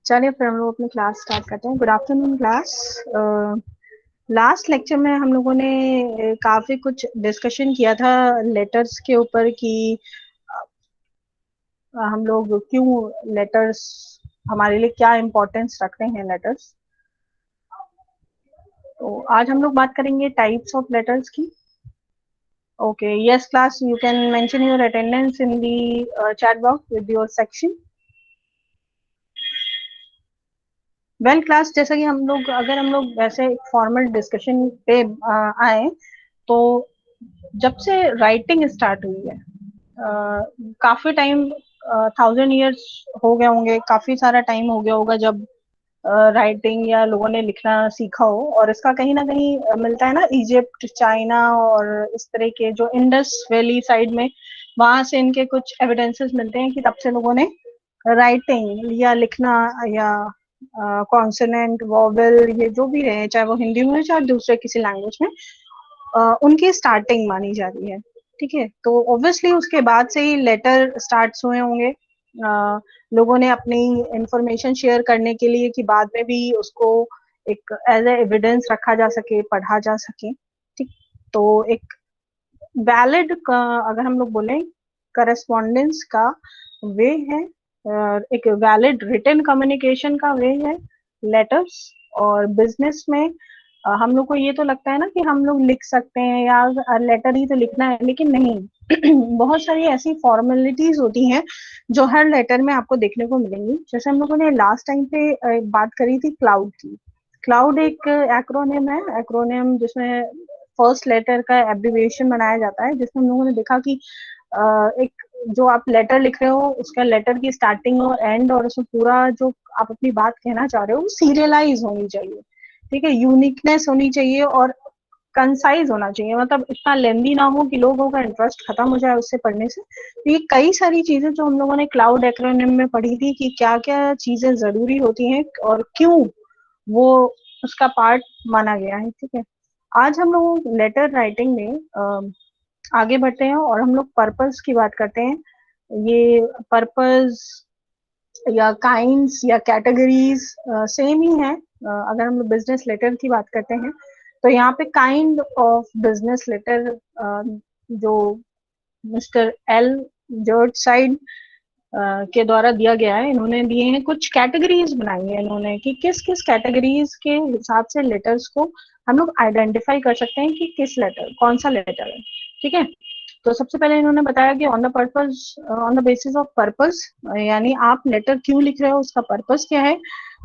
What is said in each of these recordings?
चलिए फिर हम लोग अपनी क्लास स्टार्ट करते हैं। Good afternoon class. Last lecture में हम लोगों ने काफी कुछ डिस्कशन किया था लेटर्स के ऊपर कि हम लोग क्यों लेटर्स, हमारे लिए क्या इम्पोर्टेंस रखते हैं लेटर्स। तो आज हम लोग बात करेंगे टाइप्स ऑफ लेटर्स की। Okay, yes class, you can mention your attendance in the chat box with your section. Well class, जैसा कि हम लोग वैसे फॉर्मल डिस्कशन पे आए, तो जब से राइटिंग स्टार्ट हुई है काफी टाइम, 1000 years हो गए होंगे, काफी सारा टाइम हो गया होगा जब राइटिंग या लोगों ने लिखना सीखा हो। और इसका कहीं ना कहीं मिलता है ना, इजिप्ट, चाइना और इस तरह के जो इंडस वैली साइड में, वहां से इनके कुछ एविडेंसेस मिलते हैं कि तब से लोगों ने राइटिंग या लिखना या कॉन्सोनेंट वॉवेल ये जो भी रहे, चाहे वो हिंदी में चाहे दूसरे किसी लैंग्वेज में, उनकी स्टार्टिंग मानी जा रही है। ठीक है, तो ऑब्वियसली उसके बाद से ही लेटर स्टार्ट हुए होंगे। लोगों ने अपनी इंफॉर्मेशन शेयर करने के लिए कि बाद में भी उसको एक एज ए एविडेंस रखा जा सके, पढ़ा जा सके। ठीक, तो एक वैलिड, अगर हम लोग बोलें, करस्पॉन्डेंस का वे है, एक वैलिड रिटन कम्युनिकेशन का वे है लेटर्स। और बिजनेस में हम लोग को ये तो लगता है ना कि हम लोग लिख सकते हैं या लेटर ही तो लिखना है, लेकिन नहीं। बहुत सारी ऐसी फॉर्मेलिटीज होती हैं जो हर लेटर में आपको देखने को मिलेंगी। जैसे हम लोगों ने लास्ट टाइम पे बात करी थी क्लाउड की। क्लाउड एक एक्रोनिम है, एक्रोनिम जिसमें फर्स्ट लेटर का एब्रिविएशन बनाया जाता है, जिसमें हम लोगों ने देखा कि एक जो आप लेटर लिख रहे हो उसका लेटर की स्टार्टिंग और एंड और उसमें पूरा जो आप अपनी बात कहना चाह रहे हो वो सीरियलाइज होनी चाहिए। ठीक है, यूनिकनेस होनी चाहिए और कंसाइज होना चाहिए, मतलब इतना लेंदी ना हो कि लोगों का इंटरेस्ट खत्म हो जाए उससे पढ़ने से। तो ये कई सारी चीजें जो हम लोगों ने क्लाउड एक्रोनिम में पढ़ी थी कि क्या क्या चीजें जरूरी होती हैं और क्यों वो उसका पार्ट माना गया है। ठीक है, आज हम लोग लेटर राइटिंग में आगे बढ़ते हैं और हम लोग पर्पस की बात करते हैं। ये पर्पस या काइंड्स या कैटेगरीज सेम ही है। अगर हम लोग बिजनेस लेटर की बात करते हैं तो यहाँ पे काइंड ऑफ बिजनेस लेटर जो मिस्टर एल जॉर्ज साइड के द्वारा दिया गया है, इन्होंने दिए हैं कुछ कैटेगरीज बनाई है इन्होंने कि किस किस कैटेगरीज के हिसाब से लेटर्स को हम लोग आइडेंटिफाई कर सकते हैं कि किस लेटर कौन सा लेटर है। ठीक है, तो सबसे पहले इन्होंने बताया कि on the purpose, on the basis of purpose, यानी आप लेटर क्यों लिख रहे हो, उसका पर्पस क्या है।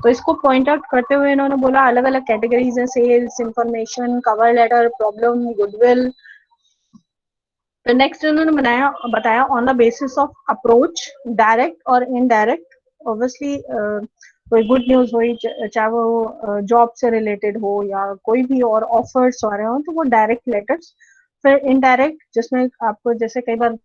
तो इसको पॉइंट आउट करते हुए इन्होंने बोला अलग अलग कैटेगरीज है, sales, information, cover letter, problem, goodwill. तो नेक्स्ट उन्होंने बताया on the basis of approach, direct और इनडायरेक्ट। ऑब्वियसली कोई गुड न्यूज हुई, चाहे वो जॉब से रिलेटेड हो या कोई भी और ऑफर्स आ रहे हो, तो वो डायरेक्ट लेटर्स। फिर इनडायरेक्ट जिसमें आपको जैसे कई बार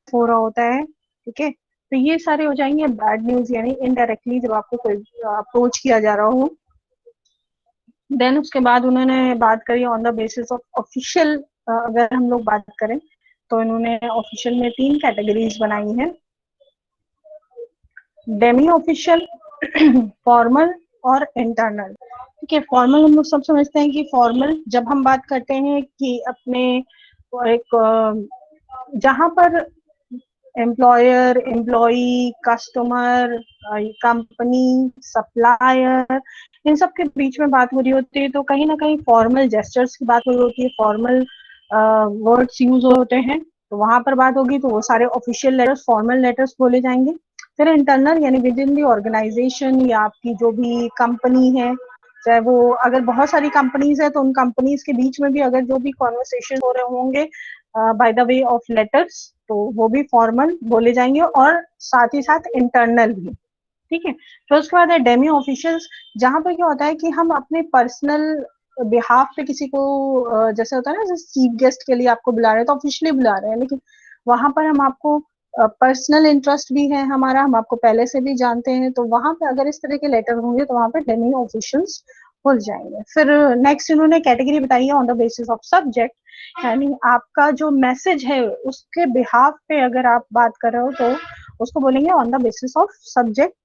हो रहा होता है। ठीक है, तो ये सारे हो जाएंगे बैड न्यूज, यानी इनडायरेक्टली जब आपको कोई अप्रोच किया जा रहा हो। देन उसके बाद उन्होंने बात करी on the basis of official. अगर हम लोग बात करें तो इन्होंने ऑफिशियल में 3 कैटेगरीज बनाई हैं, डेमी ऑफिशियल, फॉर्मल और इंटरनल। ठीक है, फॉर्मल हम लोग सब समझते हैं कि फॉर्मल जब हम बात करते हैं कि अपने एक जहां पर employer, employee, customer, company, supplier, इन सब के बीच में बात हो रही होती है, तो कहीं ना कहीं फॉर्मल जेस्चर्स की बात हो रही होती है, फॉर्मल वर्ड्स यूज होते हैं। तो वहां पर बात होगी तो वो सारे ऑफिशियल लेटर्स, फॉर्मल लेटर्स बोले जाएंगे। फिर इंटरनल यानी विद इन दी ऑर्गेनाइजेशन या आपकी जो भी कंपनी है, चाहे वो अगर बहुत सारी कंपनीज है तो उन कंपनीज के बीच में भी अगर जो भी कॉन्वर्सेशन हो रहे होंगे by the way of letters, तो वो भी फॉर्मल बोले जाएंगे और साथ ही साथ इंटरनल भी। ठीक है, तो उसके बाद है डेमी ऑफिशियल्स, जहां पर क्या होता है कि हम अपने पर्सनल बिहाफ पे किसी को जैसे होता है ना, जैसे चीफ गेस्ट के लिए आपको बुला रहे हैं तो ऑफिशियली बुला रहे हैं, लेकिन वहां पर हम आपको पर्सनल इंटरेस्ट भी है हमारा, हम आपको पहले से भी जानते हैं, तो वहां पे अगर इस तरह के लेटर होंगे तो वहां पे डेमी ऑफिशियल्स भूल जाएंगे। फिर नेक्स्ट इन्होंने कैटेगरी बताई है on the basis of subject, यानी आपका जो मैसेज है उसके बिहाफ पे अगर आप बात कर रहे हो तो उसको बोलेंगे on the basis of subject.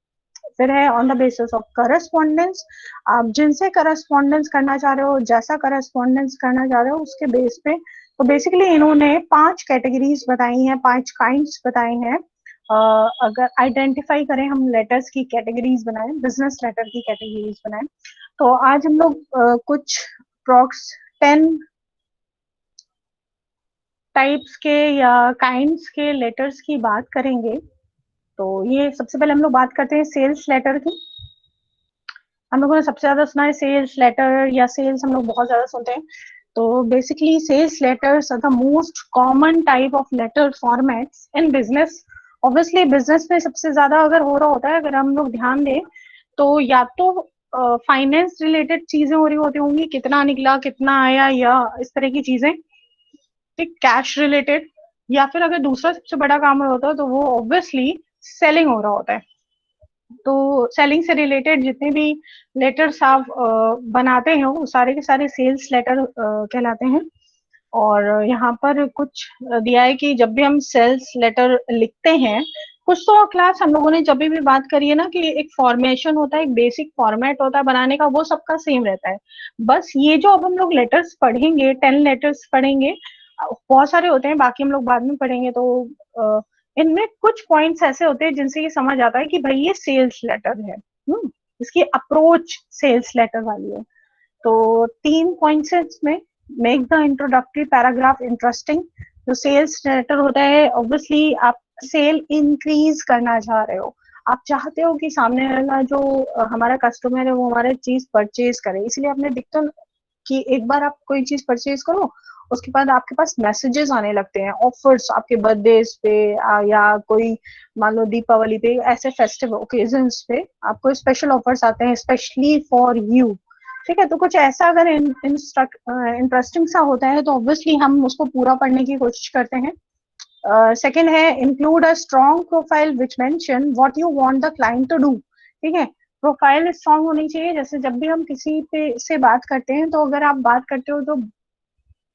फिर है on the basis of correspondence, आप जिनसे करस्पॉन्डेंस करना चाह रहे हो, जैसा करस्पॉन्डेंस करना चाह रहे हो उसके बेस पे। तो बेसिकली इन्होंने 5 कैटेगरीज बताई हैं, 5 काइंड्स बताए हैं। अगर आइडेंटिफाई करें हम लेटर्स की कैटेगरीज बनाए, बिजनेस लेटर की कैटेगरीज बनाए, तो आज हम लोग कुछ प्रॉक्स 10 टाइप्स के या काइंड्स के लेटर्स की बात करेंगे। तो ये सबसे पहले हम लोग बात करते हैं सेल्स लेटर की। हम लोगों ने सबसे ज्यादा सुना है सेल्स लेटर, या सेल्स हम लोग बहुत ज्यादा सुनते हैं। तो basically sales letters are the most common type of letter formats in business. Obviously business में सबसे ज्यादा अगर हो रहा होता है, अगर हम लोग ध्यान दें तो या तो फाइनेंस रिलेटेड चीजें हो रही होती होंगी, कितना निकला कितना आया या इस तरह की चीजें, ठीक, कैश रिलेटेड। या फिर अगर दूसरा सबसे बड़ा काम हो रहा होता है तो वो ऑब्वियसली सेलिंग हो रहा होता है। तो सेलिंग से रिलेटेड जितने भी लेटर्स आप बनाते हैं वो सारे के सारे सेल्स लेटर कहलाते हैं। और यहाँ पर कुछ दिया है कि जब भी हम सेल्स लेटर लिखते हैं, कुछ तो क्लास हम लोगों ने जब भी बात करी है ना कि एक फॉर्मेशन होता है, एक बेसिक फॉर्मेट होता है बनाने का, वो सबका सेम रहता है। बस ये जो अब हम लोग लेटर्स पढ़ेंगे, 10 लेटर्स पढ़ेंगे, बहुत सारे होते हैं, बाकी हम लोग बाद में पढ़ेंगे। तो इनमें कुछ पॉइंट्स ऐसे होते हैं जिनसे ये समझ आता है कि भाई ये सेल्स लेटर है, इसकी अप्रोच सेल्स लेटर वाली है। तो 3 पॉइंट्स है इसमें। Make the introductory paragraph interesting. जो सेल्स लेटर होता है, ऑब्वियसली आप सेल इंक्रीज करना चाह रहे हो, आप चाहते हो कि सामने वाला जो हमारा कस्टमर है वो हमारा चीज परचेज करे, इसलिए आपने दिखता कि एक बार आप कोई चीज परचेज करो, उसके बाद आपके पास मैसेजेस आने लगते हैं, ऑफर्स आपके बर्थडे पे या कोई मान लो दीपावली पे, ऐसे फेस्टिव ओकेजन्स पे आपको स्पेशल ऑफर्स आते हैं स्पेशली फॉर यू। ठीक है, तो कुछ ऐसा अगर इंटरेस्टिंग सा होता है तो ऑब्वियसली हम उसको पूरा पढ़ने की कोशिश करते हैं। सेकेंड है include a strong profile which mention what you want the client to do. ठीक है, प्रोफाइल स्ट्रॉन्ग होनी चाहिए। जैसे जब भी हम किसी पे से बात करते हैं, तो अगर आप बात करते हो तो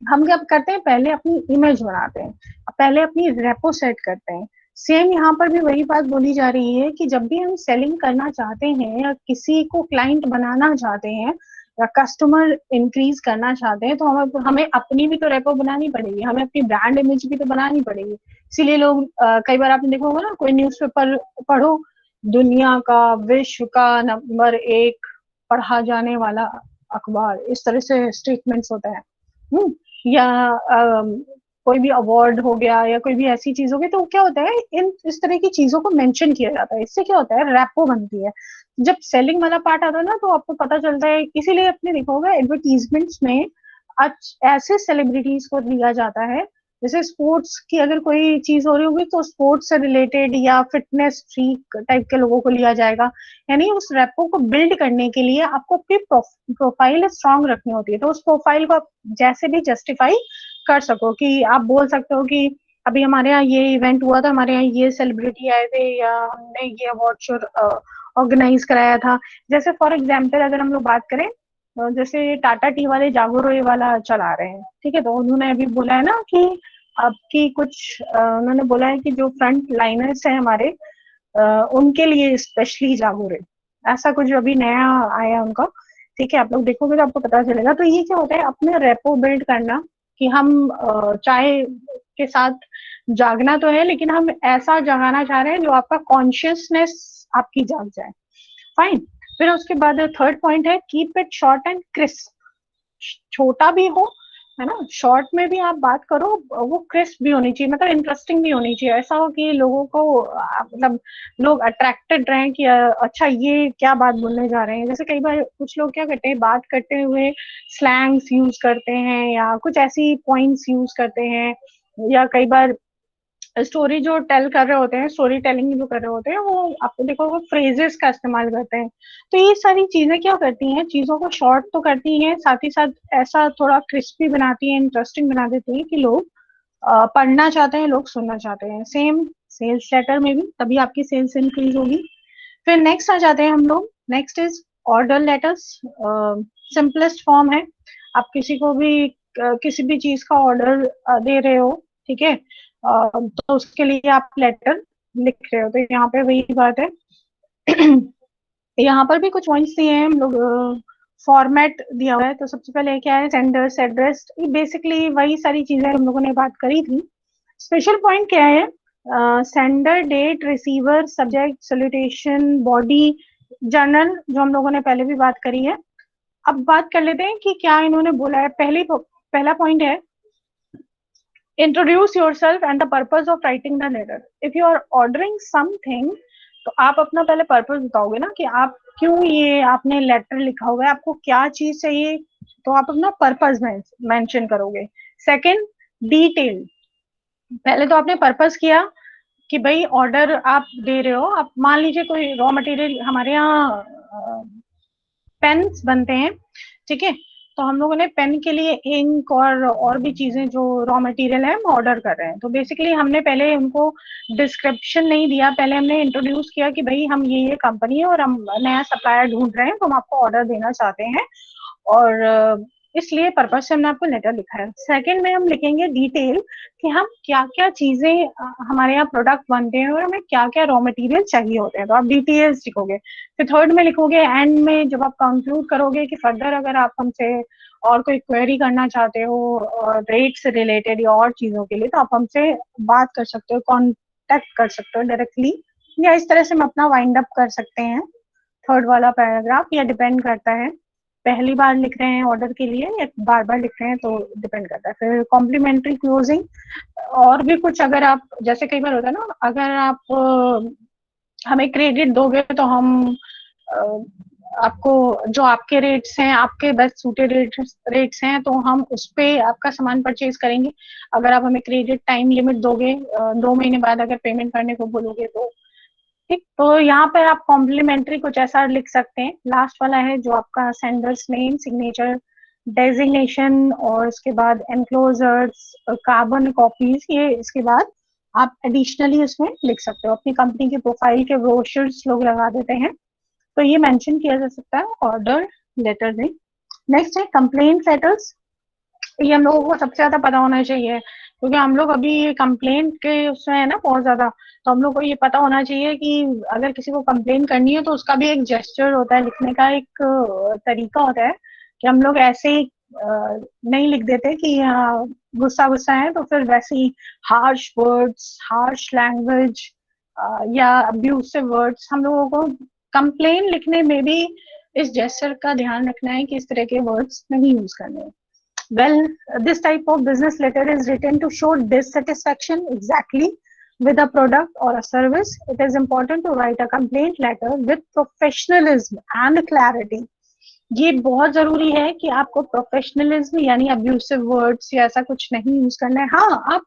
हम क्या करते हैं, पहले अपनी इमेज बनाते हैं, पहले अपनी रेपो सेट करते हैं। सेम यहाँ पर भी वही बात बोली जा रही है कि जब भी हम सेलिंग करना चाहते हैं या किसी को क्लाइंट बनाना चाहते हैं या कस्टमर इंक्रीज करना चाहते हैं, तो हमें अपनी भी तो रेपो बनानी पड़ेगी, हमें अपनी ब्रांड इमेज भी तो बनानी पड़ेगी। इसीलिए लोग कई बार आपने देखा होगा ना, कोई न्यूज़पेपर पढ़ो, दुनिया का विश्व का नंबर 1 पढ़ा जाने वाला अखबार, इस तरह से स्टेटमेंट्स होता है। या कोई भी अवार्ड हो गया या कोई भी ऐसी चीज हो गई, तो क्या होता है, इन इस तरह की चीजों को मेंशन किया जाता है। इससे क्या होता है, रैपो बनती है। जब सेलिंग वाला पार्ट आता है ना, तो आपको पता चलता है, इसीलिए आपने देखा होगा एडवर्टीजमेंट्स में ऐसे सेलिब्रिटीज को लिया जाता है, जैसे स्पोर्ट्स की अगर कोई चीज हो रही होगी तो स्पोर्ट्स से रिलेटेड या फिटनेस फ्रीक टाइप के लोगों को लिया जाएगा। यानी उस रेपो को बिल्ड करने के लिए आपको अपनी प्रोफाइल स्ट्रांग रखनी होती है। तो उस प्रोफाइल को आप जैसे भी जस्टिफाई कर सको, कि आप बोल सकते हो कि अभी हमारे यहाँ ये इवेंट हुआ था, हमारे यहाँ ये सेलिब्रिटी आए थे, या हमने ये अवार्ड शो ऑर्गेनाइज कराया था। जैसे फॉर एग्जाम्पल अगर हम लोग बात करें, जैसे टाटा टी वाले जागो ये वाला चला रहे हैं, ठीक है, तो उन्होंने अभी बोला है ना कि आपकी कुछ उन्होंने बोला है कि जो फ्रंट लाइनर्स है हमारे, उनके लिए स्पेशली जागो रे, ऐसा कुछ अभी नया आया उनका। ठीक है, आप लोग देखोगे तो आपको पता चलेगा। तो ये क्या होता है, अपने रेपो बिल्ड करना, कि हम चाय के साथ जागना तो है, लेकिन हम ऐसा जगाना चाह रहे हैं जो आपका कॉन्शियसनेस आपकी जाग जाए। फाइन। फिर उसके बाद थर्ड पॉइंट है keep it short and crisp. छोटा भी हो, है ना, शॉर्ट में भी आप बात करो, वो क्रिस्प भी होनी चाहिए, मतलब इंटरेस्टिंग भी होनी चाहिए, ऐसा हो कि लोगों को मतलब लोग अट्रैक्टेड रहें कि अच्छा ये क्या बात बोलने जा रहे हैं। जैसे कई बार कुछ लोग क्या करते हैं, बात करते हुए स्लैंग्स यूज करते हैं या कुछ ऐसी पॉइंट्स यूज करते हैं, या कई बार स्टोरी जो टेल कर रहे होते हैं, स्टोरी टेलिंग जो कर रहे होते हैं, वो आपको देखो वो फ्रेजेस का इस्तेमाल करते हैं। तो ये सारी चीजें क्या करती हैं, चीजों को शॉर्ट तो करती हैं, साथ ही साथ ऐसा थोड़ा क्रिस्पी बनाती हैं, इंटरेस्टिंग बना देती हैं कि लोग पढ़ना चाहते हैं, लोग सुनना चाहते हैं। सेम सेल्स लेटर में भी, तभी आपकी सेल्स इंक्रीज होगी। फिर नेक्स्ट आ जाते हैं हम लोग, next is order letters simplest form है, आप किसी को भी किसी भी चीज का ऑर्डर दे रहे हो, ठीक है, तो उसके लिए आप लेटर लिख रहे हो, तो यहाँ पे वही बात है। यहाँ पर भी कुछ पॉइंट्स दिए हैं हम लोग, फॉर्मेट दिया हुआ है, तो सबसे पहले क्या है, सेंडर्स एड्रेस, बेसिकली वही सारी चीजें हम लोगों ने बात करी थी। स्पेशल पॉइंट क्या है, sender, date, receiver, subject, salutation, body, journal, जो हम लोगों ने पहले भी बात करी है। अब बात कर लेते हैं कि क्या इन्होंने बोला है। पहला पॉइंट है, introduce yourself and the purpose of writing the letter. If you are ordering something, तो आप अपना पहले पर्पस बताओगे ना, कि आप क्यों ये आपने लेटर लिखा हुआ है, आपको क्या चीज चाहिए, तो आप अपना पर्पस मेंशन करोगे। सेकंड, डिटेल, पहले तो आपने पर्पस किया कि भाई ऑर्डर आप दे रहे हो, आप मान लीजिए कोई रॉ मटेरियल, हमारे यहाँ पेन्स बनते हैं, ठीक है, तो हम लोगों ने पेन के लिए इंक और भी चीजें जो रॉ मटेरियल है हम ऑर्डर कर रहे हैं, तो बेसिकली हमने पहले उनको डिस्क्रिप्शन नहीं दिया, पहले हमने इंट्रोड्यूस किया कि भाई हम ये कंपनी है और हम नया सप्लायर ढूंढ रहे हैं, तो हम आपको ऑर्डर देना चाहते हैं, और इसलिए पर्पज से हमने आपको लेटर लिखा है। सेकंड में हम लिखेंगे डिटेल, कि हम क्या क्या चीजें हमारे यहाँ प्रोडक्ट बनते हैं और हमें क्या क्या रॉ मटेरियल चाहिए होते हैं, तो आप डिटेल्स लिखोगे। फिर थर्ड में लिखोगे, एंड में जब आप कंक्लूड करोगे कि फर्दर अगर आप हमसे और कोई क्वेरी करना चाहते हो और रेट से रिलेटेड या और चीजों के लिए, तो आप हमसे बात कर सकते हो, कॉन्टेक्ट कर सकते हो डायरेक्टली, या इस तरह से हम अपना वाइंड अप कर सकते हैं थर्ड वाला पैराग्राफ, या डिपेंड करता है पहली बार लिख रहे हैं ऑर्डर के लिए या बार बार लिख रहे हैं, तो डिपेंड करता है। फिर कॉम्प्लीमेंट्री क्लोजिंग, और भी कुछ, अगर आप जैसे कई बार होता है ना, अगर आप हमें क्रेडिट दोगे तो हम आपको जो आपके रेट्स हैं, आपके बेस्ट सूटेड रेट्स हैं, तो हम उस पर आपका सामान परचेज करेंगे। अगर आप हमें क्रेडिट टाइम लिमिट दोगे, 2 महीने बाद अगर पेमेंट करने को बोलोगे, तो ठीक, तो यहाँ पर आप कॉम्प्लीमेंट्री कुछ ऐसा लिख सकते हैं। लास्ट वाला है जो आपका सेंडर्स नेम, सिग्नेचर, डेजिग्नेशन, और उसके बाद एनक्लोजर्स, कार्बन कॉपीज, ये इसके बाद आप एडिशनली उसमें लिख सकते हो। अपनी कंपनी की प्रोफाइल के ब्रोशर्स लोग लगा देते हैं, तो ये मेंशन किया जा सकता है ऑर्डर लेटर में। नेक्स्ट है कंप्लेंट लेटर्स, ये हम लोगों को सबसे ज्यादा पता होना चाहिए, क्योंकि हम लोग अभी कंप्लेंट के उसमें है ना बहुत ज्यादा, तो हम लोग को ये पता होना चाहिए कि अगर किसी को कंप्लेन करनी है तो उसका भी एक जेस्चर होता है, लिखने का एक तरीका होता है, कि हम लोग ऐसे ही नहीं लिख देते कि गुस्सा गुस्सा है तो फिर वैसे ही हार्श वर्ड्स, हार्श लैंग्वेज या अब्यूसिव वर्ड्स, हम लोगों को कंप्लेन लिखने में भी इस जेस्चर का ध्यान रखना है कि इस तरह के वर्ड्स नहीं यूज करने हैं। Well, this type of business letter is written to show dissatisfaction exactly with a product or a service. It is important to write a complaint letter with professionalism and clarity. ये बहुत जरूरी है कि आपको professionalism यानी abusive words या ऐसा कुछ नहीं यूज करना है। हाँ,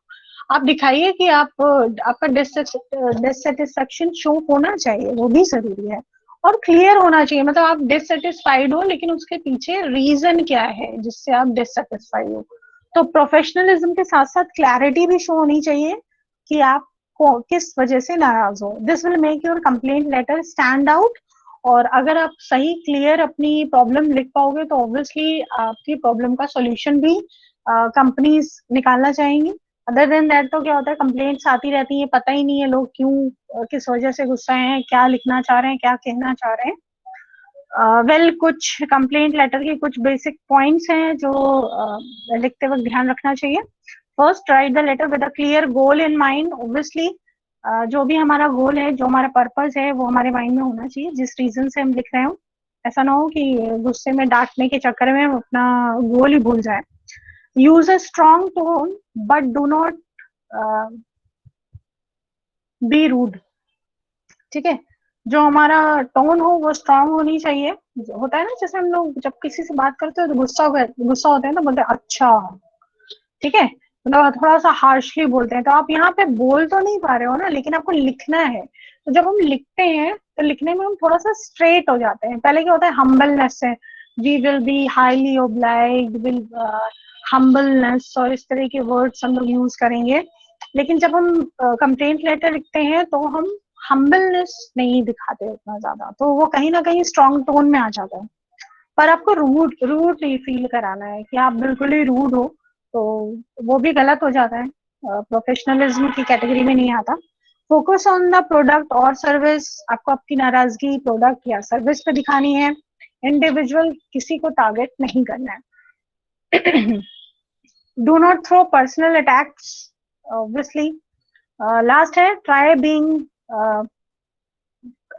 आप दिखाइए कि आप आपका डिससेटिस्फेक्शन शो होना चाहिए, वो भी जरूरी है, और क्लियर होना चाहिए, मतलब आप डिससेटिस्फाइड हो लेकिन उसके पीछे रीजन क्या है जिससे आप डिससेटिस्फाइड हो। तो प्रोफेशनलिज्म के साथ साथ क्लैरिटी भी शो होनी चाहिए कि आप किस वजह से नाराज हो। This will make your complaint letter stand out, और अगर आप सही क्लियर अपनी प्रॉब्लम लिख पाओगे तो ऑब्वियसली आपकी प्रॉब्लम का सॉल्यूशन भी कंपनीज निकालना चाहेंगी। अदर देन दैट तो क्या होता है, कंप्लेंट्स आती रहती है, पता ही नहीं है लोग क्यों किस वजह से गुस्सा हैं, क्या लिखना चाह रहे हैं, क्या कहना चाह रहे हैं। कुछ कंप्लेंट लेटर के कुछ बेसिक पॉइंट्स हैं जो लिखते वक्त ध्यान रखना चाहिए। First, write the letter with a clear goal in mind. Obviously जो भी हमारा गोल है, जो हमारा पर्पस है, वो हमारे माइंड में होना चाहिए, जिस रीजन से हम लिख रहे हो। ऐसा ना हो कि गुस्से में डांटने के चक्कर में हम अपना गोल ही भूल जाए। Use a strong tone but do not be rude, ठीक है, जो हमारा टोन हो वो स्ट्रांग होनी चाहिए। होता है ना, जैसे हम लोग जब किसी से बात करते हो तो गुस्सा होते हैं तो बोलते हैं अच्छा, ठीक है, मतलब थोड़ा सा हार्शली बोलते हैं, तो आप यहाँ पे बोल तो नहीं पा रहे हो ना, लेकिन आपको लिखना है, तो जब हम लिखते हैं तो लिखने में हम थोड़ा सा स्ट्रेट हो जाते हैं। पहले क्या होता है, हम्बलनेस से we will be highly obliged, will humbleness, और इस तरह के वर्ड्स हम लोग यूज करेंगे। लेकिन जब हम कंप्लेंट लेटर लिखते हैं तो हम हम्बलनेस नहीं दिखाते उतना ज्यादा, तो वो कहीं ना कहीं स्ट्रॉन्ग टोन में आ जाता है। पर आपको रूड रूड नहीं फील कराना है कि आप बिल्कुल ही रूड हो, तो वो भी गलत हो जाता है, प्रोफेशनलिज्म की कैटेगरी में नहीं आता। फोकस ऑन द प्रोडक्ट और सर्विस, आपको आपकी नाराजगी प्रोडक्ट या सर्विस पे दिखानी है, इंडिविजुअल किसी को टारगेट नहीं करना है। Do not throw personal attacks, obviously. Last है ट्राई बीइंग,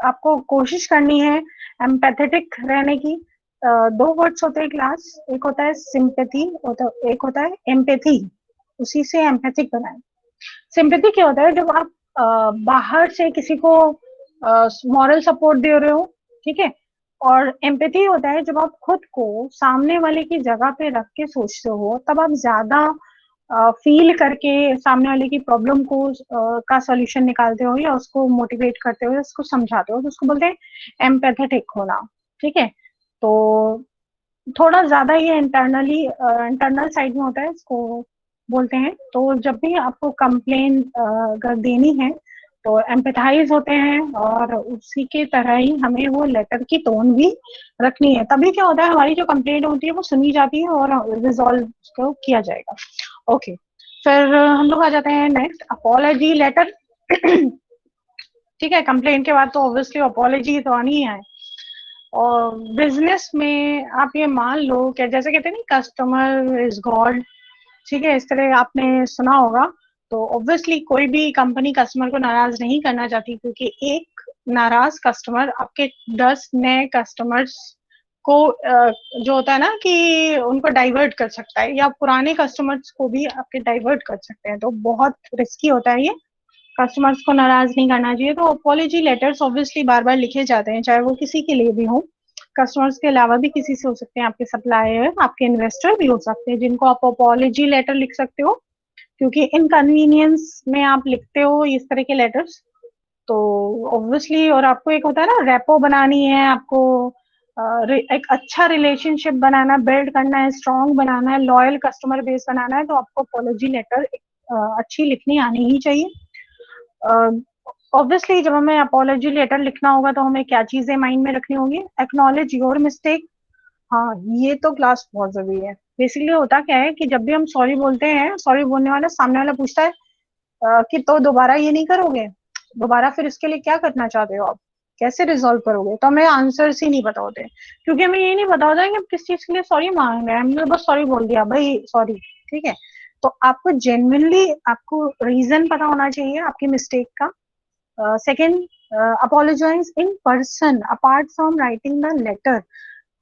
आपको कोशिश करनी है एम्पैथेटिक रहने की। दो वर्ड्स होते हैं क्लास, एक होता है सिंपैथी, एक होता है एम्पैथी, उसी से एम्पैथिक बनाए। सिंपैथी क्या होता है, जब आप बाहर से किसी को मॉरल सपोर्ट दे रहे हो, ठीक है। और एम्पैथी होता है जब आप खुद को सामने वाले की जगह पे रख के सोचते हो, तब आप ज्यादा फील करके सामने वाले की प्रॉब्लम को का सॉल्यूशन निकालते हो, या उसको मोटिवेट करते हो, या उसको समझाते हो, तो उसको बोलते हैं एम्पैथेटिक होना, ठीक है। तो थोड़ा ज्यादा ये इंटरनल साइड में होता है, इसको बोलते हैं। तो जब भी आपको कंप्लेन अगर देनी है तो एम्पैथाइज होते हैं, और उसी के तरह ही हमें वो लेटर की टोन भी रखनी है, तभी क्या होता है हमारी जो कंप्लेंट होती है वो सुनी जाती है और रिजॉल्व को किया जाएगा। ओके, फिर हम लोग आ जाते हैं नेक्स्ट, अपॉलजी लेटर। ठीक है, कंप्लेंट के बाद तो ऑब्वियसली अपॉलजी तो आनी है। और बिजनेस में आप ये मान लो कि जैसे कहते हैं ना, कस्टमर इज गॉड, ठीक है, इस तरह आपने सुना होगा। तो ऑब्वियसली कोई भी कंपनी कस्टमर को नाराज नहीं करना चाहती, क्योंकि एक नाराज कस्टमर आपके 10 नए कस्टमर्स को जो होता है ना कि उनको डाइवर्ट कर सकता है, या पुराने कस्टमर्स को भी आपके डाइवर्ट कर सकते हैं, तो बहुत रिस्की होता है ये। कस्टमर्स को नाराज नहीं करना चाहिए। तो अपॉलजी लेटर्स ऑब्वियसली बार बार लिखे जाते हैं, चाहे वो किसी के लिए भी हो, कस्टमर्स के अलावा भी किसी से हो सकते हैं, आपके सप्लायर, आपके इन्वेस्टर भी हो सकते हैं, जिनको आप अपॉलजी लेटर लिख सकते हो, क्योंकि इनकन्वीनियंस में आप लिखते हो इस तरह के लेटर्स। तो ऑब्वियसली, और आपको एक होता है ना रेपो बनानी है, आपको एक अच्छा रिलेशनशिप बनाना, बिल्ड करना है, स्ट्रॉन्ग बनाना है, लॉयल कस्टमर बेस बनाना है, तो आपको अपॉलजी लेटर अच्छी लिखनी आनी ही चाहिए। ऑब्वियसली जब हमें अपोलॉजी लेटर लिखना होगा तो हमें क्या चीजें माइंड में रखनी होगी, एक्नॉलेज योर मिस्टेक। हाँ, ये तो क्लास बहुत जरूरी है। बेसिकली होता क्या है कि जब भी हम सॉरी बोलते हैं, सॉरी बोलने वाला सामने वाला पूछता है कि तो दोबारा ये नहीं करोगे, दोबारा फिर इसके लिए क्या करना चाहते हो आप, कैसे रिजॉल्व करोगे, तो हमें आंसर्स ही नहीं पता होते, क्योंकि हमें ये नहीं पता होता कि हम किस चीज के लिए सॉरी मांग रहे हैं, हमने बस सॉरी बोल दिया भाई सॉरी, ठीक है। तो आपको जेन्युइनली आपको रीजन पता होना चाहिए आपकी मिस्टेक का। Second, apologise in person apart from writing the letter,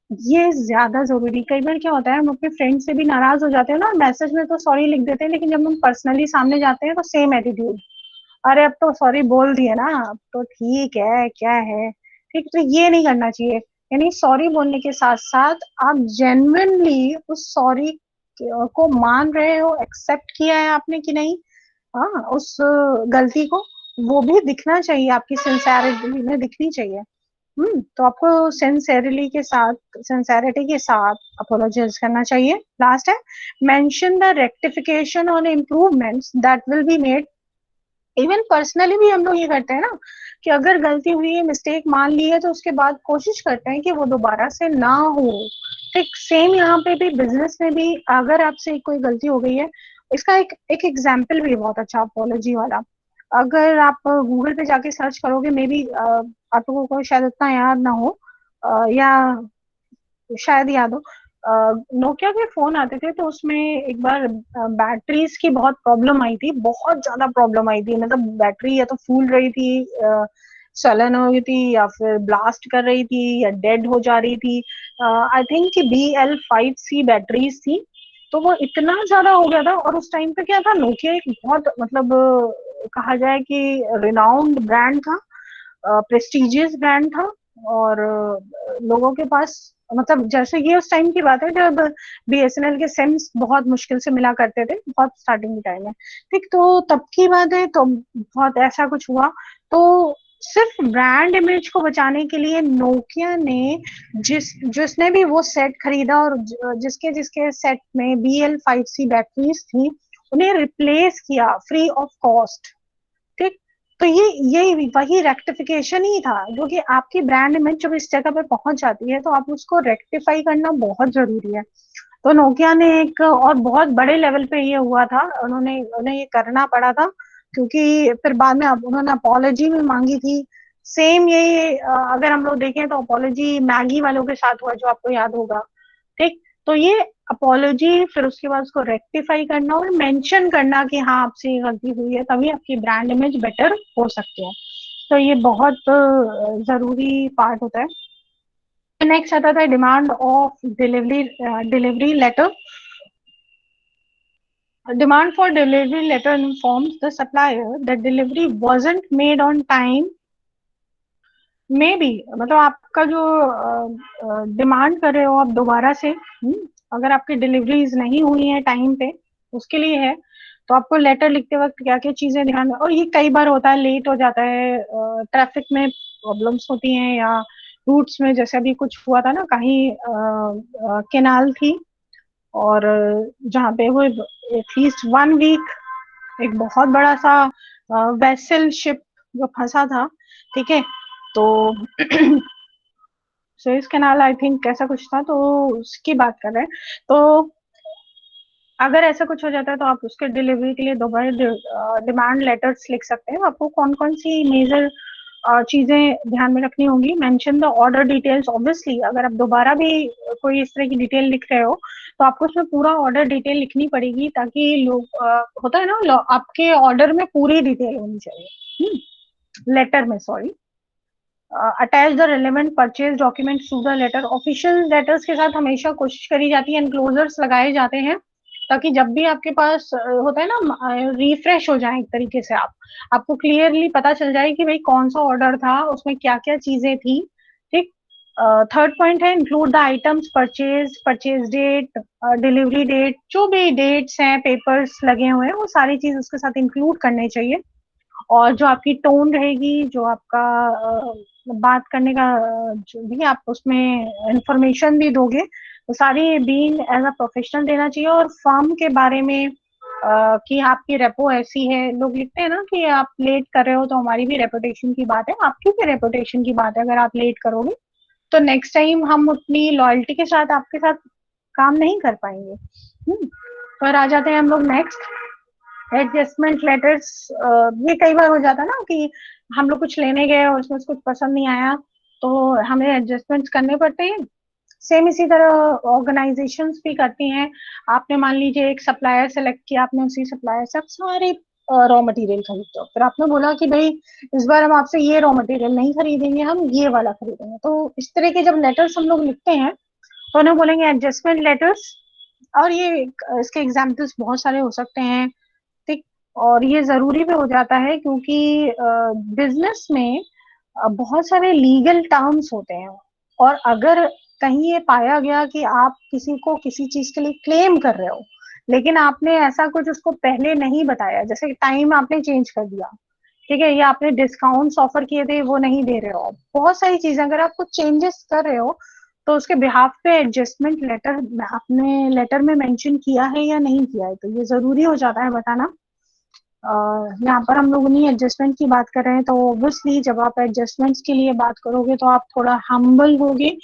ये ज्यादा जरूरी। कई बार क्या होता है, हम अपने फ्रेंड से भी नाराज हो जाते हैं ना, मैसेज में तो सॉरी लिख देते हैं, लेकिन जब हम पर्सनली सामने जाते हैं तो सेम एटीट्यूड, अरे अब तो सॉरी बोल दिए ना, अब तो ठीक है, क्या है, ठीक। तो ये नहीं करना चाहिए। यानी सॉरी बोलने के साथ साथ आप जेन्युइनली उस सॉरी को मान रहे हो, एक्सेप्ट किया है आपने कि नहीं, हाँ, उस गलती को, वो भी दिखना चाहिए, आपकी सिंसेरिटी में दिखनी चाहिए। तो आपको सिंसेरिटी के साथ अपोलोजाइज करना चाहिए। लास्ट है, मेंशन द रेक्टिफिकेशन और improvements that will be made. Even personally भी हम लोग ये करते हैं ना, कि अगर गलती हुई है, मिस्टेक मान ली है, तो उसके बाद कोशिश करते हैं कि वो दोबारा से ना हो। ठीक सेम यहाँ पे भी, बिजनेस में भी, अगर आपसे कोई गलती हो गई है, इसका एक एग्जाम्पल भी बहुत अच्छा अपोलॉजी वाला। अगर आप गूगल पे जाके सर्च करोगे, मे बी आप लोगों को शायद उतना याद ना हो, या शायद याद हो, नोकिया के फोन आते थे, तो उसमें एक बार बैटरीज की बहुत प्रॉब्लम आई थी, बहुत ज्यादा प्रॉब्लम आई थी, मतलब बैटरी या तो फूल रही थी, चलन हो रही थी, या फिर ब्लास्ट कर रही थी, या डेड हो जा रही थी। आई थिंक कि BL5C बैटरीज थी। तो वो इतना ज्यादा हो गया था, और उस टाइम पे क्या था, नोकिया एक बहुत मतलब कहा जाए कि रिनाउंड ब्रांड था, प्रेस्टिजियस ब्रांड था, और लोगों के पास, मतलब जैसे ये उस टाइम की बात है जब BSNL के सिम्स बहुत मुश्किल से मिला करते थे, बहुत स्टार्टिंग के टाइम में, ठीक। तो तब की बात है, तो बहुत ऐसा कुछ हुआ। तो सिर्फ ब्रांड इमेज को बचाने के लिए नोकिया ने जिसने भी वो सेट खरीदा, और जिसके जिसके सेट में BL5C बैटरीज थी, उन्हें रिप्लेस किया फ्री ऑफ कॉस्ट, ठीक। तो ये वही रेक्टिफिकेशन ही था, जो कि आपकी ब्रांड इमेज जब इस जगह पे पहुंच जाती है तो आप उसको रेक्टिफाई करना बहुत जरूरी है। तो नोकिया ने एक और बहुत बड़े लेवल पे ये हुआ था, उन्होंने उन्हें ये करना पड़ा था, क्योंकि फिर बाद में अब उन्होंने अपोलॉजी भी मांगी थी। सेम यही अगर हम लोग देखें तो अपोलॉजी मैगी वालों के साथ हुआ, जो आपको याद होगा। ठीक। तो ये अपोलॉजी, फिर उसके बाद उसको रेक्टिफाई करना और मेंशन करना कि हाँ आपसे ये गलती हुई है, तभी आपकी ब्रांड इमेज बेटर हो सकती है। तो ये बहुत जरूरी पार्ट होता है। नेक्स्ट आता था demand of delivery, delivery letter. Demand for delivery letter informs the supplier that delivery wasn't made on time, may be, मतलब आपका जो डिमांड कर रहे हो आप दोबारा से, अगर आपकी डिलीवरीज नहीं हुई है टाइम पे, उसके लिए है। तो आपको लेटर लिखते वक्त क्या क्या चीजें ध्यान में, और ये कई बार होता है, लेट हो जाता है, ट्रैफिक में प्रॉब्लम्स होती हैं, या रूट्स में, जैसे अभी कुछ हुआ था ना, कहीं केनाल थी, और जहाँ पे वो एटलीस्ट 1 वीक एक बहुत बड़ा सा वेसल शिप जो फंसा था। ठीक है। तो सुएज कैनाल आई थिंक ऐसा कुछ था, तो उसकी बात कर रहे हैं। तो अगर ऐसा कुछ हो जाता है तो आप उसके डिलीवरी के लिए दोबारा डिमांड लेटर्स लिख सकते हैं। आपको कौन कौन सी मेजर चीजें ध्यान में रखनी होंगी। Mention the order details, obviously अगर आप दोबारा भी कोई इस तरह की डिटेल लिख रहे हो तो आपको उसमें पूरा ऑर्डर डिटेल लिखनी पड़ेगी, ताकि लोग होता है ना, आपके ऑर्डर में पूरी डिटेल होनी चाहिए, लेटर में, sorry. Attach the relevant purchase document to the letter. Official letters के साथ हमेशा कोशिश करी जाती है, एनक्लोजर्स लगाए जाते हैं, ताकि जब भी आपके पास होता है ना, रिफ्रेश हो जाए एक तरीके से, आपको क्लियरली पता चल जाए कि भाई कौन सा ऑर्डर था, उसमें क्या क्या चीजें थी। ठीक। थर्ड पॉइंट है include the items purchase, purchase date, delivery date, जो भी डेट्स हैं, पेपर्स लगे हुए हैं, वो सारी चीज उसके साथ इंक्लूड करने चाहिए। और जो आपकी टोन रहेगी, जो आपका बात करने का जो भी आप उसमें इंफॉर्मेशन भी दोगे, तो सारी बीइंग एज अ प्रोफेशनल देना चाहिए। और फर्म के बारे में कि आपकी रेपो ऐसी है, लोग लिखते हैं ना कि आप लेट कर रहे हो, तो हमारी भी रेपुटेशन की बात है, आपकी भी रेपुटेशन की बात है, अगर आप लेट करोगे तो नेक्स्ट टाइम हम उतनी लॉयल्टी के साथ आपके साथ काम नहीं कर पाएंगे। पर आ जाते हैं हम लोग नेक्स्ट, एडजस्टमेंट लेटर्स। ये कई बार हो जाता है ना कि हम लोग कुछ लेने गए और उसमें कुछ पसंद नहीं आया, तो हमें एडजस्टमेंट करने पड़ते हैं। सेम इसी तरह ऑर्गेनाइजेशंस भी करती हैं। आपने मान लीजिए एक सप्लायर सेलेक्ट किया, आपने उसी सप्लायर से आप सारे रॉ मटेरियल खरीदते हो, फिर आपने बोला कि भाई इस बार हम आपसे ये रॉ मटेरियल नहीं खरीदेंगे, हम ये वाला खरीदेंगे। तो इस तरह के जब लेटर्स हम लोग लिखते हैं तो उन्हें बोलेंगे एडजस्टमेंट लेटर्स। और ये इसके एग्जाम्पल्स बहुत सारे हो सकते हैं। ठीक। और ये जरूरी भी हो जाता है, क्योंकि बिजनेस में बहुत सारे लीगल टर्म्स होते हैं, और अगर कहीं ये पाया गया कि आप किसी को किसी चीज के लिए क्लेम कर रहे हो, लेकिन आपने ऐसा कुछ उसको पहले नहीं बताया, जैसे टाइम आपने चेंज कर दिया, ठीक है, या आपने डिस्काउंट्स ऑफर किए थे वो नहीं दे रहे हो, बहुत सारी चीजें अगर आप कुछ चेंजेस कर रहे हो, तो उसके बिहाफ पे एडजस्टमेंट लेटर आपने लेटर में मेंशन किया है या नहीं किया है, तो ये जरूरी हो जाता है बताना। यहाँ पर हम लोग उन्हीं एडजस्टमेंट की बात कर रहे हैं, तो ऑब्वियसली जब आप एडजस्टमेंट्स के लिए बात करोगे तो आप थोड़ा हम्बल होगे,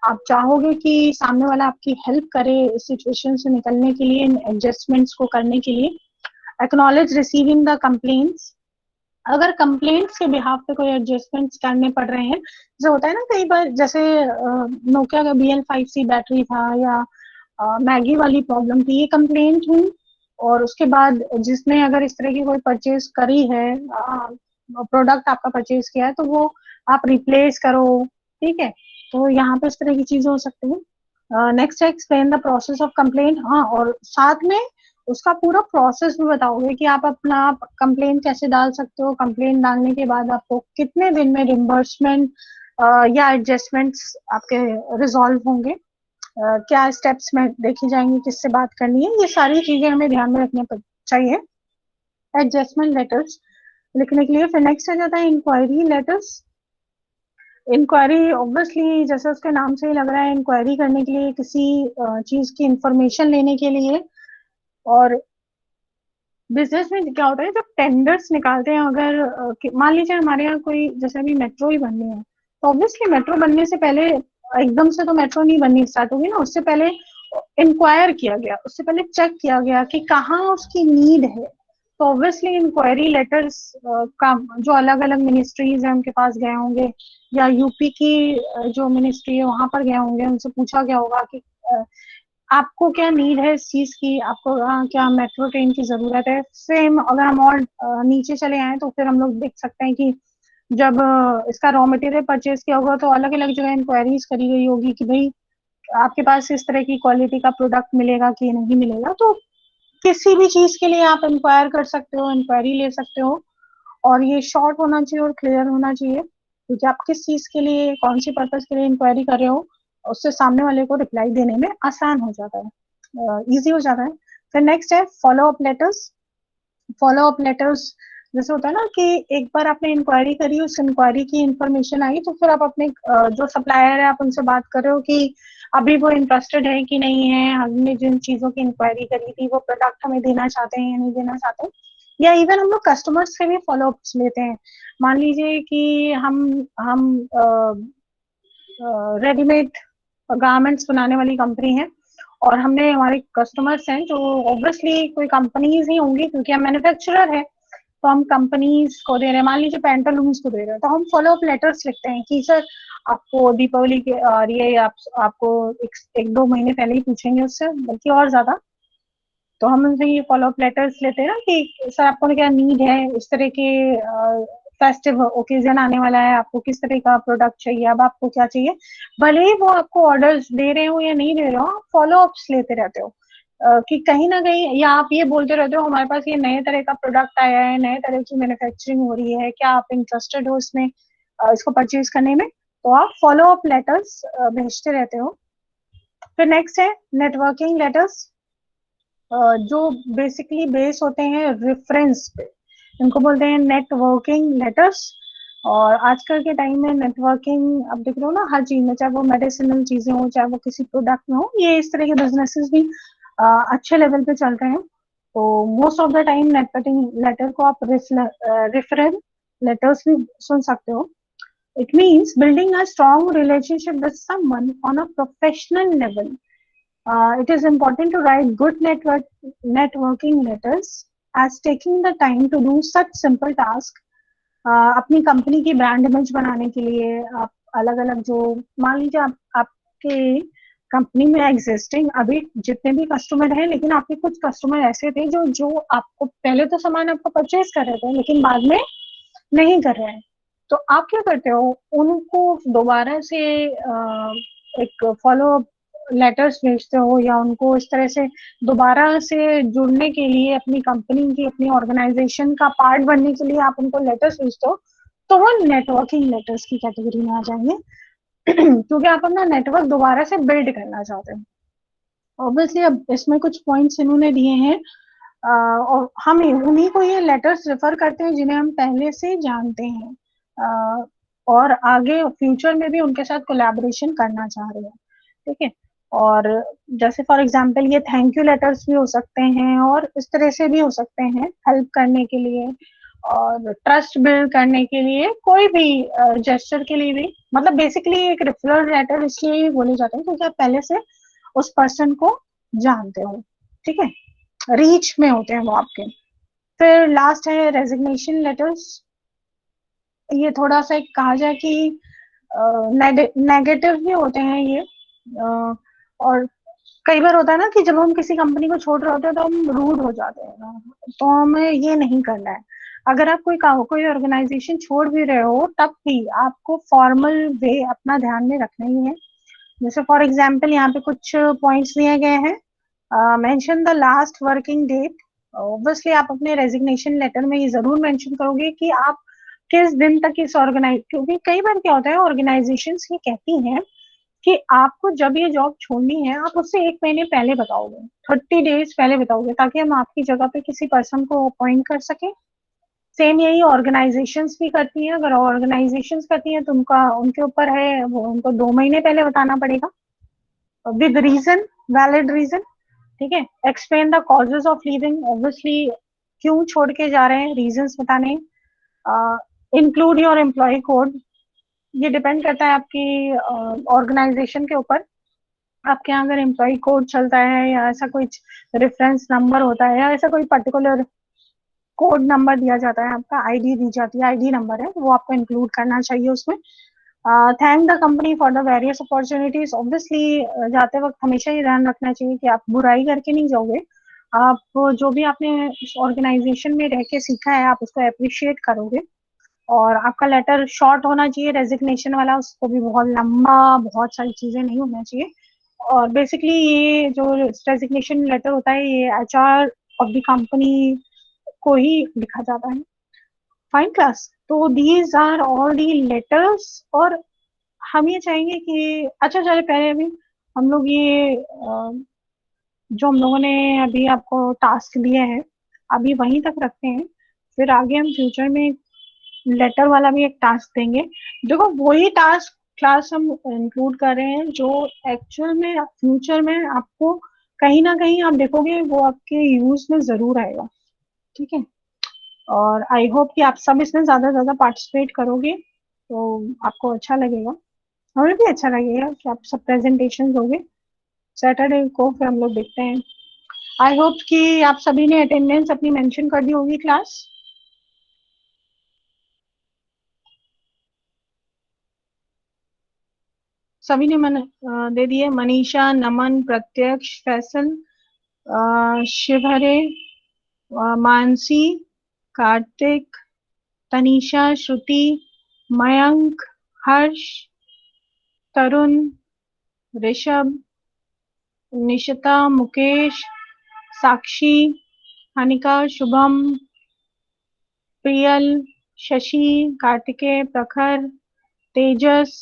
आप चाहोगे कि सामने वाला आपकी हेल्प करे इस सिचुएशन से निकलने के लिए, इन एडजस्टमेंट्स को करने के लिए। Acknowledge receiving the complaints. अगर कंप्लेंट्स के बिहाफ पे कोई एडजस्टमेंट्स करने पड़ रहे हैं, जो होता है ना कई बार, जैसे नोकिया का BL5C बैटरी था, या मैगी वाली प्रॉब्लम थी, ये कंप्लेंट हुई, और उसके बाद जिसने अगर इस तरह की कोई परचेज करी है, प्रोडक्ट आपका परचेज किया है, तो वो आप रिप्लेस करो। ठीक है। तो यहाँ पे इस तरह की चीजें हो सकती है। नेक्स्ट है explain the process of complaint. हाँ, और साथ में उसका पूरा प्रोसेस भी बताओगे कि आप अपना कंप्लेंट कैसे डाल सकते हो, कंप्लेंट डालने के बाद आपको कितने दिन में रिम्बर्समेंट या एडजस्टमेंट्स आपके रिजॉल्व होंगे, क्या स्टेप्स में देखी जाएंगी, किससे बात करनी है, ये सारी चीजें हमें ध्यान में रखनी चाहिए एडजस्टमेंट लेटर्स लिखने के लिए। फिर नेक्स्ट आ जाता है इंक्वायरी लेटर्स। इंक्वायरी ऑब्वियसली जैसे उसके नाम से ही लग रहा है, इंक्वायरी करने के लिए, किसी चीज की इंफॉर्मेशन लेने के लिए। और बिजनेस में क्या होता है, जब टेंडर्स निकालते हैं, अगर मान लीजिए हमारे यहाँ कोई जैसे अभी मेट्रो ही बननी है, तो ऑब्वियसली मेट्रो बनने से पहले एकदम से तो मेट्रो नहीं बननी स्टार्ट होगी ना, उससे पहले इंक्वायर किया गया, उससे पहले चेक किया गया कि कहाँ उसकी नीड है। तो ऑब्वियसली इंक्वायरी लेटर्स का जो अलग अलग मिनिस्ट्रीज है उनके पास गए होंगे, या यूपी की जो मिनिस्ट्री है वहां पर गए होंगे, उनसे पूछा गया होगा कि आपको क्या नीड है इस चीज की, आपको क्या मेट्रो ट्रेन की जरूरत है। सेम अगर हम और नीचे चले आए तो फिर हम लोग देख सकते हैं कि जब इसका रॉ मटेरियल परचेज किया होगा तो अलग अलग जगह इंक्वायरीज करी गई होगी कि भाई आपके पास इस तरह की क्वालिटी का प्रोडक्ट मिलेगा कि नहीं मिलेगा। तो किसी भी चीज के लिए आप इंक्वायर कर सकते हो, इंक्वायरी ले सकते हो, और ये शॉर्ट होना चाहिए और क्लियर होना चाहिए, क्योंकि आप किस चीज के लिए, कौन सी पर्पज के लिए इंक्वायरी कर रहे हो, उससे सामने वाले को रिप्लाई देने में आसान हो जाता है, इजी हो जाता है। फिर नेक्स्ट है follow up letters. Follow up letters जैसे होता है ना कि एक बार आपने इंक्वायरी करी, उस इंक्वायरी की इंफॉर्मेशन आई, तो फिर आप अपने जो सप्लायर है आप उनसे बात कर रहे हो कि अभी वो इंटरेस्टेड है कि नहीं है, हमने जिन चीजों की इंक्वायरी करी थी वो प्रोडक्ट हमें देना चाहते हैं या नहीं देना चाहते। या इवन हम लोग कस्टमर्स से भी फॉलो अप्स लेते हैं। मान लीजिए कि हम रेडीमेड गारमेंट्स बनाने वाली कंपनी है, और हमने हमारे कस्टमर्स हैं जो ऑब्वियसली कोई कंपनीज ही होंगी क्योंकि हम मैन्युफैक्चरर है, तो हम कंपनीज को दे रहे हैं, मान लीजिए पेंटालून्स को दे रहे हैं, तो हम फॉलो अप लेटर्स लिखते हैं कि सर आपको दीपावली के आ रही है, आपको एक दो महीने पहले ही पूछेंगे उससे, बल्कि और ज्यादा। तो हम उनसे ये फॉलो अप लेटर्स लेते हैं ना कि सर आपको क्या नीड है, इस तरह के फेस्टिव ओकेजन आने वाला है, आपको किस तरह का प्रोडक्ट चाहिए, अब आपको क्या चाहिए। भले ही वो आपको ऑर्डर्स दे रहे हो या नहीं दे रहे हो, आप फॉलो अप्स लेते रहते हो, कि कहीं ना कहीं, या आप ये बोलते रहते हो हमारे पास ये नए तरह का प्रोडक्ट आया है, नए तरह की मैन्युफैक्चरिंग हो रही है, क्या आप इंटरेस्टेड हो इसमें, इसको परचेज करने में। तो आप फॉलो अप लेटर्स भेजते रहते हो। फिर नेक्स्ट है नेटवर्किंग लेटर्स, जो बेसिकली बेस होते हैं रेफरेंस पे, इनको बोलते हैं नेटवर्किंग लेटर्स। और आजकल के टाइम में नेटवर्किंग अब देख रहे हो ना हर चीज में, चाहे वो मेडिसिनल चीजें हो, चाहे वो किसी प्रोडक्ट में हो, ये इस तरह के बिजनेसेस भी अच्छे लेवल पे चल रहे हैं। तो most of the time networking letter को आप रेफरेंस लेटर्स भी सुन सकते हो। It means building a strong relationship with someone on a professional level. It is important to write good networking letters, as taking the time to do such simple task. अपनी company की brand image बनाने के लिए आप अलग अलग जो, मान लीजिए आपके कंपनी में एग्जिस्टिंग अभी जितने भी कस्टमर हैं, लेकिन आपके कुछ कस्टमर ऐसे थे जो जो आपको पहले तो सामान आपको परचेज कर रहे थे लेकिन बाद में नहीं कर रहे हैं। तो आप क्या करते हो, उनको दोबारा से एक फॉलो लेटर्स भेजते हो, या उनको इस तरह से दोबारा से जुड़ने के लिए, अपनी कंपनी की, अपनी ऑर्गेनाइजेशन का पार्ट बनने के लिए आप उनको लेटर्स भेजते हो, तो वो नेटवर्किंग लेटर्स की कैटेगरी में आ जाएंगे। क्योंकि आप अपना नेटवर्क दोबारा से बिल्ड करना चाहते हो। ऑब्वियसली अब इसमें कुछ पॉइंट्स इन्होंने दिए हैं, और हम उन्हीं को ये लेटर्स रेफर करते हैं जिन्हें हम पहले से जानते हैं, और आगे फ्यूचर में भी उनके साथ कोलैबोरेशन करना चाह रहे हैं। ठीक है। और जैसे फॉर एग्जांपल ये थैंक यू लेटर्स भी हो सकते हैं, और इस तरह से भी हो सकते हैं हेल्प करने के लिए और ट्रस्ट बिल्ड करने के लिए, कोई भी जेस्चर के लिए भी। मतलब बेसिकली एक रेफरल लेटर इसलिए बोले जाते हैं क्योंकि आप पहले से उस पर्सन को जानते हो। ठीक है, रीच में होते हैं वो आपके। फिर लास्ट है रेजिग्नेशन लेटर्स। ये थोड़ा सा एक कहा जाए कि नेगेटिव भी होते हैं ये, और कई बार होता है ना कि जब हम किसी कंपनी को छोड़ रहे होते हैं तो हम रूड हो जाते हैं, तो हमें ये नहीं करना है। अगर आप कोई ऑर्गेनाइजेशन छोड़ भी रहे हो तब भी आपको फॉर्मल वे अपना ध्यान में रखना ही है। जैसे फॉर एग्जाम्पल यहाँ पे कुछ पॉइंट्स दिए गए हैं। Mention the last working date. Obviously आप अपने रेजिग्नेशन लेटर में ये जरूर मेंशन करोगे कि आप किस दिन तक इस ऑर्गेनाइज, क्योंकि कई बार क्या होता है ऑर्गेनाइजेशंस ये कहती हैं कि आपको जब ये जॉब छोड़नी है आप उससे एक महीने पहले बताओगे, 30 डेज पहले बताओगे, ताकि हम आपकी जगह पे किसी पर्सन को अपॉइंट कर सके। सेम यही ऑर्गेनाइजेशंस भी करती हैं। अगर ऑर्गेनाइजेशंस करती हैं तो उनका उनके ऊपर है, वो उनको 2 महीने पहले बताना पड़ेगा विद रीजन, वैलिड रीजन। ठीक है। Explain the causes of leaving. Obviously क्यों छोड़ के जा रहे हैं, रीजंस बताने। इंक्लूड योर एम्प्लॉय कोड, ये डिपेंड करता है आपकी ऑर्गेनाइजेशन के ऊपर। आपके यहाँ अगर एम्प्लॉय कोड चलता है या ऐसा कोई रेफरेंस नंबर होता है या ऐसा कोई पर्टिकुलर कोड नंबर दिया जाता है, आपका आईडी दी जाती है, आईडी नंबर है, वो आपको इंक्लूड करना चाहिए उसमें। Thank the company for the various opportunities. Obviously जाते वक्त हमेशा ही ध्यान रखना चाहिए कि आप बुराई करके नहीं जाओगे। आप जो भी आपने इस ऑर्गेनाइजेशन में रह के सीखा है आप उसको अप्रिशिएट करोगे। और आपका लेटर शॉर्ट होना चाहिए, रेजिग्नेशन वाला, उसको भी बहुत लंबा, बहुत सारी चीजें नहीं होना चाहिए। और बेसिकली ये जो रेजिग्नेशन लेटर होता है ये एचआर ऑफ द कंपनी को ही लिखा जाता है। फाइन क्लास, तो these are all the letters. और हम ये चाहेंगे कि अच्छा चले, पहले अभी हम लोग ये जो हम लोगों ने अभी आपको टास्क दिए हैं अभी वहीं तक रखते हैं। फिर आगे हम फ्यूचर में लेटर वाला भी एक टास्क देंगे। देखो वही टास्क क्लास हम इंक्लूड कर रहे हैं जो एक्चुअल में फ्यूचर में आपको कहीं ना कहीं आप देखोगे वो आपके यूज में जरूर आएगा। ठीक है, और आई होप कि आप सब इसमें ज्यादा से ज्यादा पार्टिसिपेट करोगे तो आपको अच्छा लगेगा। हमें भी अच्छा लगेगा कि आप सब प्रेजेंटेशन दोगे। सैटरडे को फिर हम लोग देखते हैं। आई होप कि आप सभी ने अटेंडेंस अपनी मेंशन कर दी होगी क्लास। सभी ने दे दिए। मनीषा, नमन, प्रत्यक्ष, फैसल, शिवहरे, मानसी, कार्तिक, तनीषा, श्रुति, मयंक, हर्ष, तरुण, ऋषभ, निशिता, मुकेश, साक्षी, हनिका, शुभम, प्रियल, शशि, कार्तिकेय, प्रखर, तेजस,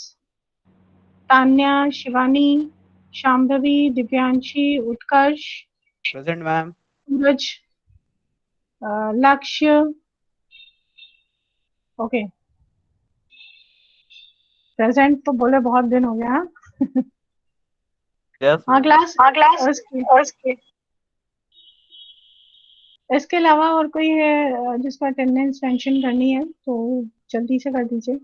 तान्या, शिवानी, शांभवी, दिव्यांशी, उत्कर्ष, प्रेजेंट मैम। सूरज, लक्ष्य। ओके, प्रेजेंट तो बोले बहुत दिन हो गया। हाँ यस हाँ मैम। क्लास। और इसके अलावा और कोई है जिसका अटेंडेंस मेंशन करनी है तो जल्दी से कर दीजिए।